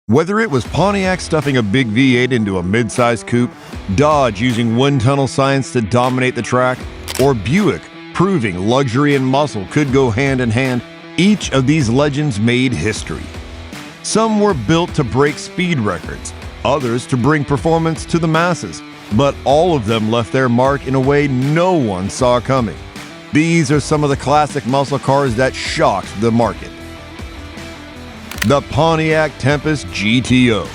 Whether it was Pontiac stuffing a big V8 into a mid-sized coupe, Dodge using wind-tunnel science to dominate the track, or Buick proving luxury and muscle could go hand in hand, each of these legends made history. Some were built to break speed records, others to bring performance to the masses, but all of them left their mark in a way no one saw coming. These are some of the classic muscle cars that shocked the market. The Pontiac Tempest GTO.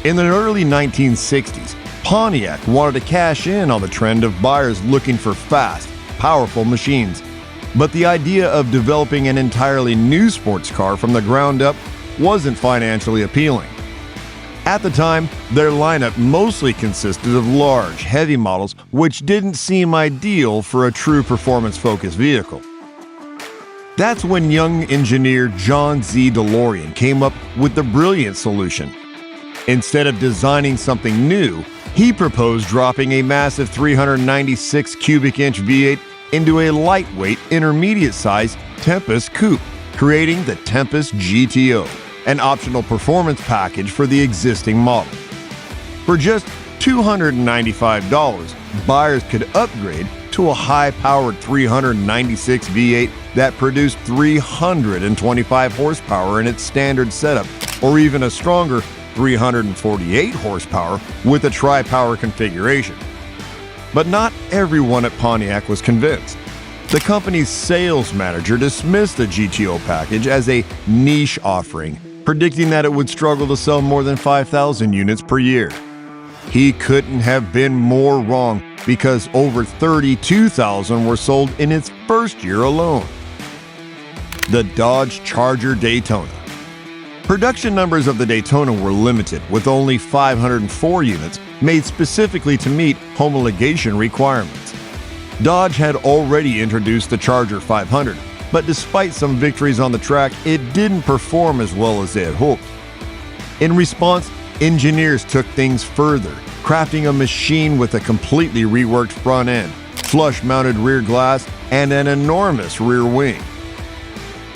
In the early 1960s, Pontiac wanted to cash in on the trend of buyers looking for fast, powerful machines. But the idea of developing an entirely new sports car from the ground up wasn't financially appealing. At the time, their lineup mostly consisted of large, heavy models which didn't seem ideal for a true performance-focused vehicle. That's when young engineer John Z. DeLorean came up with the brilliant solution. Instead of designing something new, he proposed dropping a massive 396 cubic inch V8 into a lightweight, intermediate-sized Tempest coupe, creating the Tempest GTO, an optional performance package for the existing model. For just $295, buyers could upgrade to a high-powered 396 V8 that produced 325 horsepower in its standard setup, or even a stronger 348 horsepower with a tri-power configuration. But not everyone at Pontiac was convinced. The company's sales manager dismissed the GTO package as a niche offering, predicting that it would struggle to sell more than 5,000 units per year. He couldn't have been more wrong, because over 32,000 were sold in its first year alone. The Dodge Charger Daytona. Production numbers of the Daytona were limited, with only 504 units made specifically to meet homologation requirements. Dodge had already introduced the Charger 500, but despite some victories on the track, it didn't perform as well as they had hoped. In response, engineers took things further, crafting a machine with a completely reworked front end, flush-mounted rear glass, and an enormous rear wing.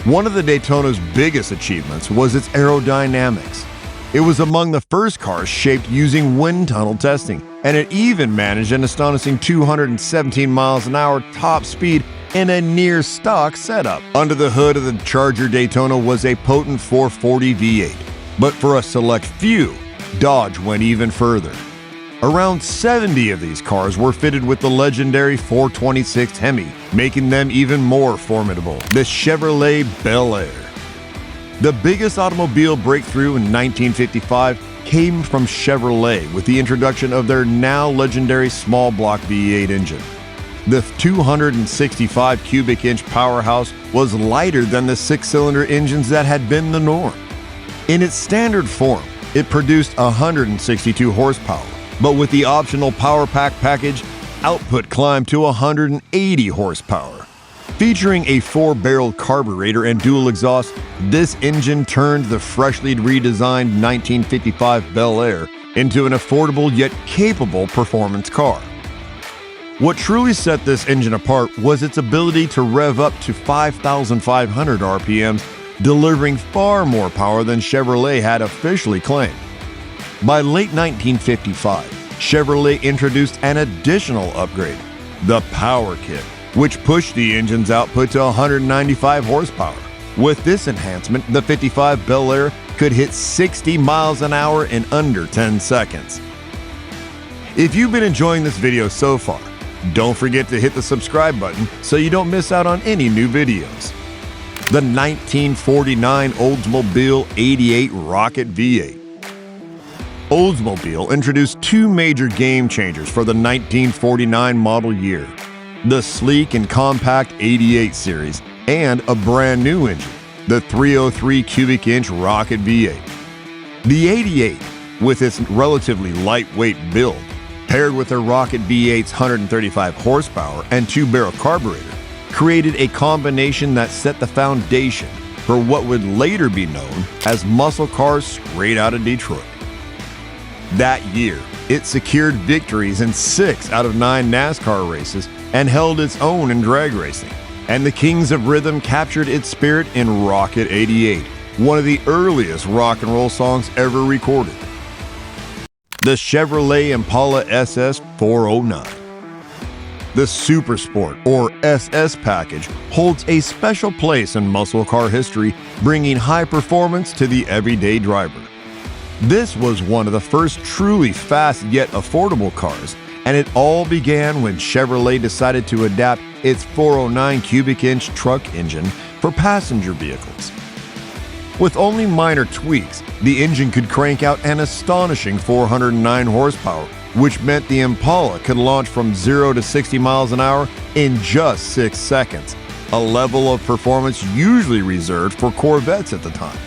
One of the Daytona's biggest achievements was its aerodynamics. It was among the first cars shaped using wind tunnel testing, and it even managed an astonishing 217 miles an hour top speed in a near-stock setup. Under the hood of the Charger Daytona was a potent 440 V8, but for a select few, Dodge went even further. Around 70 of these cars were fitted with the legendary 426 Hemi, making them even more formidable, the Chevrolet Bel Air. The biggest automobile breakthrough in 1955 came from Chevrolet with the introduction of their now legendary small block V8 engine. The 265 cubic inch powerhouse was lighter than the six-cylinder engines that had been the norm. In its standard form, it produced 162 horsepower, but with the optional Power Pack package, output climbed to 180 horsepower. Featuring a 4-barreled carburetor and dual exhaust, this engine turned the freshly redesigned 1955 Bel Air into an affordable yet capable performance car. What truly set this engine apart was its ability to rev up to 5,500 RPMs, delivering far more power than Chevrolet had officially claimed. By late 1955, Chevrolet introduced an additional upgrade, the Power Kit, which pushed the engine's output to 195 horsepower. With this enhancement, the 55 Bel Air could hit 60 miles an hour in under 10 seconds. If you've been enjoying this video so far, don't forget to hit the subscribe button so you don't miss out on any new videos. The 1949 Oldsmobile 88 Rocket V8. Oldsmobile introduced two major game changers for the 1949 model year: the sleek and compact 88 series and a brand new engine, the 303 cubic inch Rocket V8. The 88, with its relatively lightweight build, paired with the Rocket V8's 135 horsepower and 2-barrel carburetor, created a combination that set the foundation for what would later be known as muscle cars straight out of Detroit. That year, it secured victories in 6 out of 9 NASCAR races and held its own in drag racing. And the Kings of Rhythm captured its spirit in Rocket 88, one of the earliest rock and roll songs ever recorded. The Chevrolet Impala SS 409. The Super Sport, or SS package, holds a special place in muscle car history, bringing high performance to the everyday driver. This was one of the first truly fast yet affordable cars, and it all began when Chevrolet decided to adapt its 409 cubic inch truck engine for passenger vehicles. With only minor tweaks, the engine could crank out an astonishing 409 horsepower, which meant the Impala could launch from 0 to 60 miles an hour in just 6 seconds, a level of performance usually reserved for Corvettes at the time.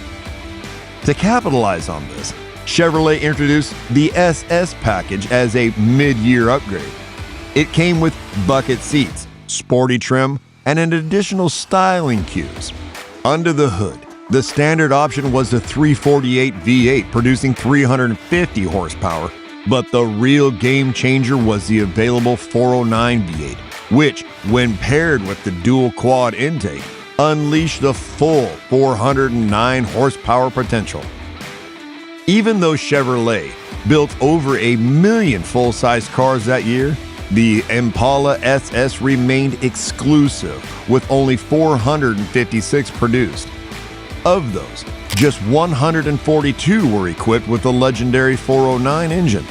To capitalize on this, Chevrolet introduced the SS package as a mid-year upgrade. It came with bucket seats, sporty trim, and an additional styling cues. Under the hood, the standard option was the 348 V8 producing 350 horsepower, but the real game changer was the available 409 V8, which, when paired with the dual quad intake, unleashed the full 409 horsepower potential. Even though Chevrolet built over 1 million full-size cars that year, the Impala SS remained exclusive, with only 456 produced. Of those, just 142 were equipped with the legendary 409 engine.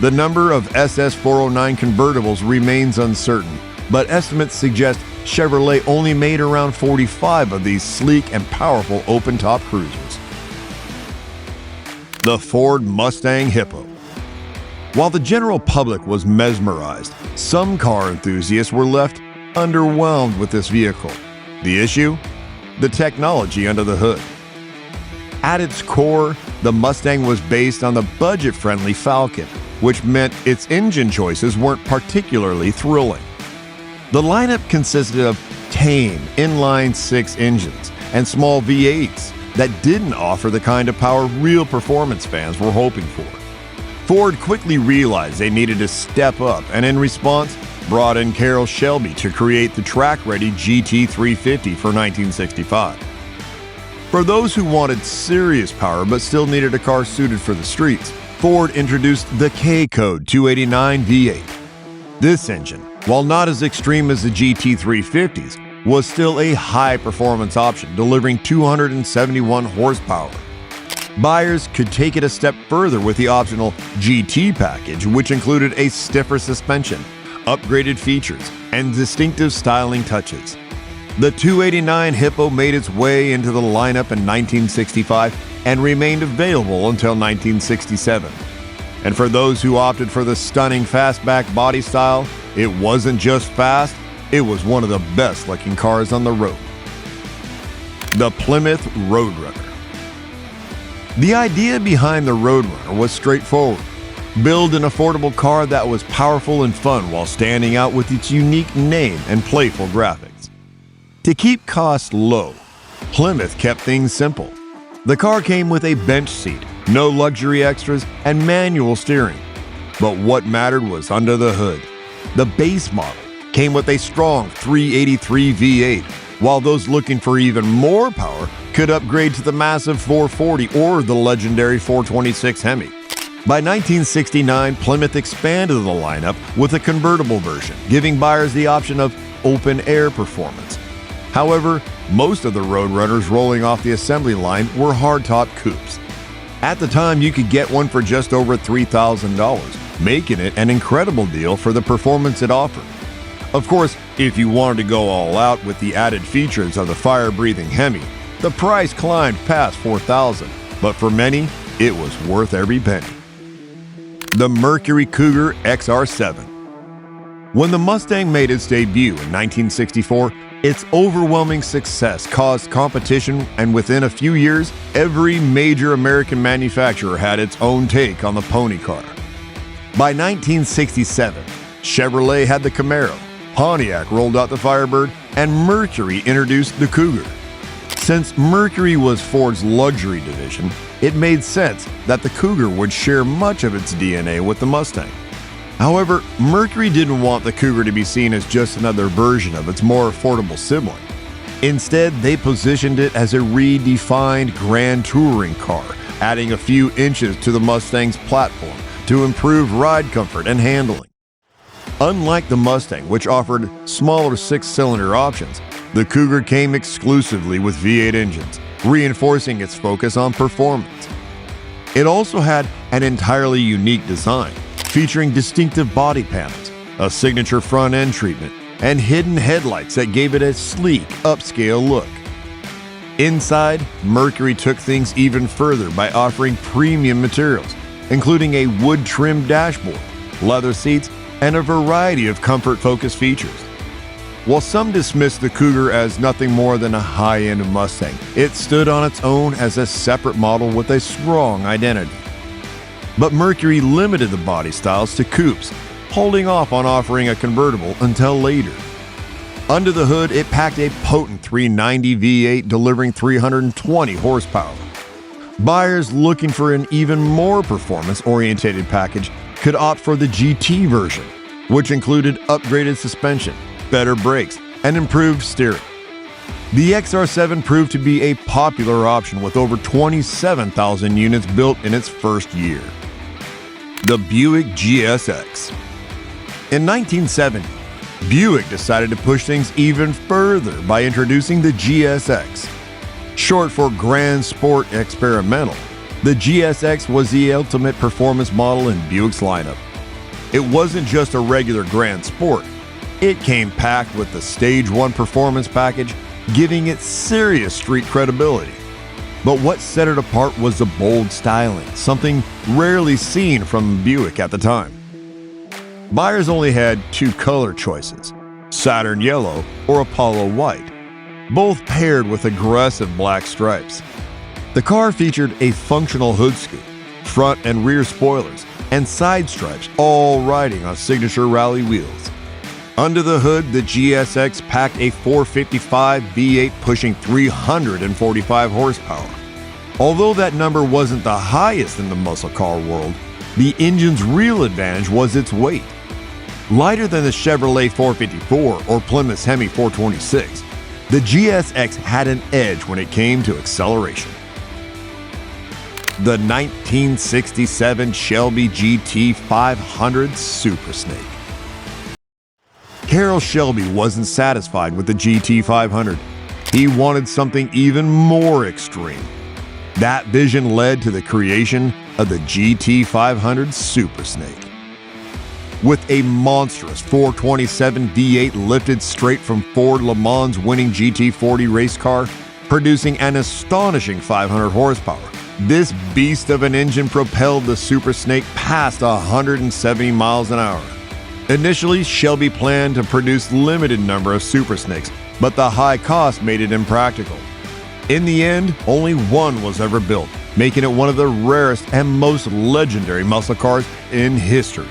The number of SS 409 convertibles remains uncertain, but estimates suggest Chevrolet only made around 45 of these sleek and powerful open-top cruisers. The Ford Mustang Hippo. While the general public was mesmerized, some car enthusiasts were left underwhelmed with this vehicle. The issue? The technology under the hood. At its core, the Mustang was based on the budget-friendly Falcon, which meant its engine choices weren't particularly thrilling. The lineup consisted of tame inline-6 engines and small V8s that didn't offer the kind of power real performance fans were hoping for. Ford quickly realized they needed to step up, and in response, brought in Carroll Shelby to create the track-ready GT350 for 1965. For those who wanted serious power but still needed a car suited for the streets, Ford introduced the K-Code 289 V8. This engine, while not as extreme as the GT350s, was still a high-performance option, delivering 271 horsepower. Buyers could take it a step further with the optional GT package, which included a stiffer suspension, upgraded features, and distinctive styling touches. The 289 Hippo made its way into the lineup in 1965 and remained available until 1967. And for those who opted for the stunning fastback body style, it wasn't just fast, it was one of the best-looking cars on the road. The Plymouth Roadrunner. The idea behind the Roadrunner was straightforward. Build an affordable car that was powerful and fun while standing out with its unique name and playful graphics. To keep costs low, Plymouth kept things simple. The car came with a bench seat, no luxury extras, and manual steering. But what mattered was under the hood. The base model came with a strong 383 V8, while those looking for even more power could upgrade to the massive 440 or the legendary 426 Hemi. By 1969, Plymouth expanded the lineup with a convertible version, giving buyers the option of open-air performance. However, most of the Roadrunners rolling off the assembly line were hardtop coupes. At the time, you could get one for just over $3,000, making it an incredible deal for the performance it offered. Of course, if you wanted to go all out with the added features of the fire-breathing Hemi, the price climbed past $4,000, but for many, it was worth every penny. The Mercury Cougar XR7. When the Mustang made its debut in 1964, its overwhelming success caused competition, and within a few years, every major American manufacturer had its own take on the pony car. By 1967, Chevrolet had the Camaro, Pontiac rolled out the Firebird, and Mercury introduced the Cougar. Since Mercury was Ford's luxury division, it made sense that the Cougar would share much of its DNA with the Mustang. However, Mercury didn't want the Cougar to be seen as just another version of its more affordable sibling. Instead, they positioned it as a redefined grand touring car, adding a few inches to the Mustang's platform to improve ride comfort and handling. Unlike the Mustang, which offered smaller six-cylinder options, the Cougar came exclusively with V8 engines, reinforcing its focus on performance. It also had an entirely unique design, featuring distinctive body panels, a signature front-end treatment, and hidden headlights that gave it a sleek, upscale look. Inside, Mercury took things even further by offering premium materials, including a wood-trimmed dashboard, leather seats, and a variety of comfort-focused features. While some dismissed the Cougar as nothing more than a high-end Mustang, it stood on its own as a separate model with a strong identity. But Mercury limited the body styles to coupes, holding off on offering a convertible until later. Under the hood, it packed a potent 390 V8 delivering 320 horsepower. Buyers looking for an even more performance-oriented package could opt for the GT version, which included upgraded suspension, better brakes, and improved steering. The XR7 proved to be a popular option with over 27,000 units built in its first year. The Buick GSX. In 1970, Buick decided to push things even further by introducing the GSX. Short for Grand Sport Experimental, the GSX was the ultimate performance model in Buick's lineup. It wasn't just a regular Grand Sport. It came packed with the Stage 1 performance package, giving it serious street credibility. But what set it apart was the bold styling, something rarely seen from Buick at the time. Buyers only had two color choices, Saturn Yellow or Apollo White, both paired with aggressive black stripes. The car featured a functional hood scoop, front and rear spoilers, and side stripes, all riding on signature rally wheels. Under the hood, the GSX packed a 455 V8 pushing 345 horsepower. Although that number wasn't the highest in the muscle car world, the engine's real advantage was its weight. Lighter than the Chevrolet 454 or Plymouth Hemi 426, the GSX had an edge when it came to acceleration. The 1967 Shelby GT 500 Super Snake. Carroll Shelby wasn't satisfied with the GT 500. He wanted something even more extreme. That vision led to the creation of the GT 500 Super Snake. With a monstrous 427 V8 lifted straight from Ford Le Mans winning GT40 race car, producing an astonishing 500 horsepower, this beast of an engine propelled the Super Snake past 170 miles an hour. Initially, Shelby planned to produce limited number of Super Snakes, but the high cost made it impractical. In the end, only one was ever built, making it one of the rarest and most legendary muscle cars in history.